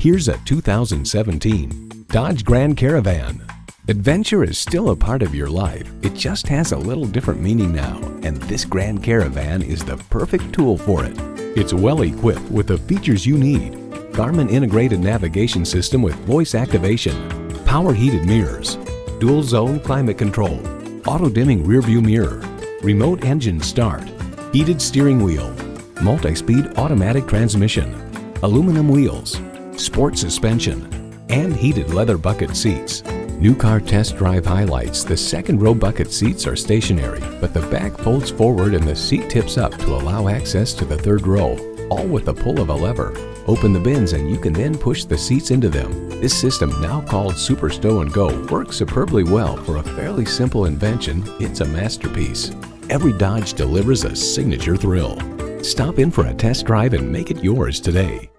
Here's a 2017 Dodge Grand Caravan. Adventure is still a part of your life. It just has a little different meaning now, and this Grand Caravan is the perfect tool for it. It's well equipped with the features you need. Garmin integrated navigation system with voice activation, power heated mirrors, dual zone climate control, auto dimming rear view mirror, remote engine start, heated steering wheel, multi-speed automatic transmission, aluminum wheels, sport suspension, and heated leather bucket seats. New Car Test Drive highlights the second row bucket seats are stationary, but the back folds forward and the seat tips up to allow access to the third row, all with the pull of a lever. Open the bins and you can then push the seats into them. This system, now called Super Stow and Go, works superbly well. For a fairly simple invention, it's a masterpiece. Every Dodge delivers a signature thrill. Stop in for a test drive and make it yours today.